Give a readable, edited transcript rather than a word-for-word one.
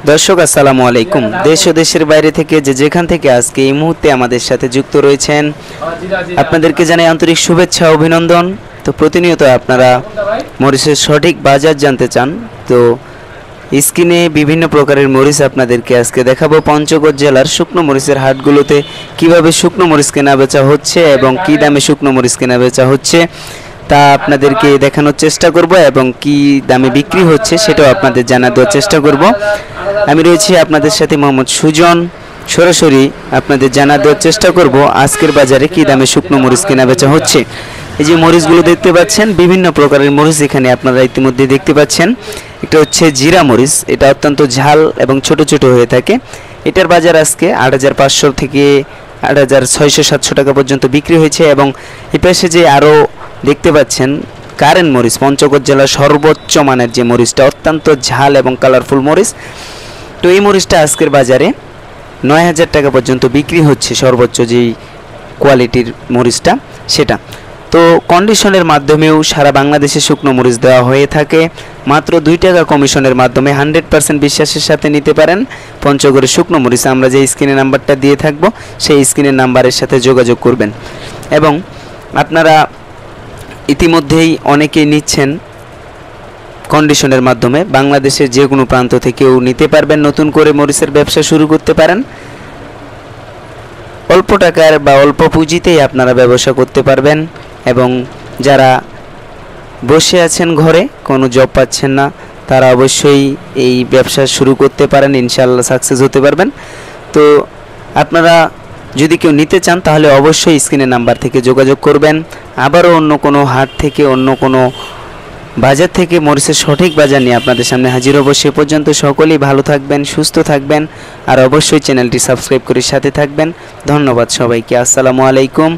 দর্শক আসসালামু আলাইকুম। দেশ ও দেশের বাইরে থেকে যেখান থেকে আজকে এই মুহূর্তে আমাদের সাথে যুক্ত রয়েছেন আপনাদেরকে জানাই আন্তরিক শুভেচ্ছা ও অভিনন্দন। তো প্রতিনিয়ত আপনারা মরিচের সঠিক বাজার জানতে চান, তো স্ক্রিনে বিভিন্ন প্রকারের মরিচ আপনাদেরকে আজকে দেখাবো। পঞ্চগড় জেলার শুকনো মরিচের হাটগুলোতে কিভাবে শুকনো মরিচ কেনা বেচা হচ্ছে এবং কি দামে শুকনো মরিচ কেনা বেচা হচ্ছে তা আপনাদেরকে দেখানোর চেষ্টা করব এবং কি দামে বিক্রি হচ্ছে সেটাও আপনাদের জানা দেওয়ার চেষ্টা করব। আমি রয়েছি আপনাদের সাথে মোহাম্মদ সুজন। সরাসরি আপনাদের জানা দেওয়ার চেষ্টা করব আজকের বাজারে কি দামে শুকনো মরিচ কেনা বেচা হচ্ছে। এই যে মরিচগুলো দেখতে পাচ্ছেন, বিভিন্ন প্রকারের মরিচ এখানে আপনারা ইতিমধ্যে দেখতে পাচ্ছেন। এটা হচ্ছে জিরা মরিচ, এটা অত্যন্ত ঝাল এবং ছোট ছোট হয়ে থাকে। এটার বাজার আজকে ৮৫০০ থেকে ৮৬০০-৭০০ টাকা পর্যন্ত বিক্রি হয়েছে। এবং এই পাশে যে আরও দেখতে পাচ্ছেন কারেন্ট মরিচ, পঞ্চগড় জেলার সর্বোচ্চ মানের যে মরিচটা, অত্যন্ত ঝাল এবং কালারফুল মরিচ। তো এই মরিচটা আজকের বাজারে ৯০০০ টাকা পর্যন্ত বিক্রি হচ্ছে, সর্বোচ্চ যেই কোয়ালিটির মরিচটা সেটা। তো কন্ডিশনের মাধ্যমেও সারা বাংলাদেশে শুকনো মরিচ দেওয়া হয়ে থাকে। মাত্র ২ টাকা কমিশনের মাধ্যমে 100% বিশ্বাসের সাথে নিতে পারেন পঞ্চগড়ের শুকনো মরিচ। আমরা যে স্ক্রিনে নাম্বারটা দিয়ে থাকব সেই স্ক্রিনের নাম্বারের সাথে যোগাযোগ করবেন। এবং আপনারা ইতিমধ্যেই অনেকেই নিচ্ছেন কন্ডিশনের মাধ্যমে, বাংলাদেশের যে কোনো প্রান্ত থেকেও নিতে পারবেন। নতুন করে মরিচের ব্যবসা শুরু করতে পারেন। অল্প টাকার বা অল্প পুঁজিতেই আপনারা ব্যবসা করতে পারবেন। এবং যারা বসে আছেন ঘরে, কোনো জব পাচ্ছেন না, তারা অবশ্যই এই ব্যবসা শুরু করতে পারেন, ইনশাআল্লাহ সাকসেস হতে পারবেন। তো আপনারা যদি কেউ নিতে চান তাহলে অবশ্যই স্ক্রিনের নাম্বার থেকে যোগাযোগ করবেন। আবারও অন্য কোনো হাট থেকে, অন্য কোনো বাজার থেকে মরিচের সঠিক বাজার নিয়ে আপনাদের সামনে হাজির হব। সে পর্যন্ত সকলেই ভালো থাকবেন, সুস্থ থাকবেন, আর অবশ্যই চ্যানেলটি সাবস্ক্রাইব করে সাথে থাকবেন। ধন্যবাদ সবাইকে। আসসালামু আলাইকুম।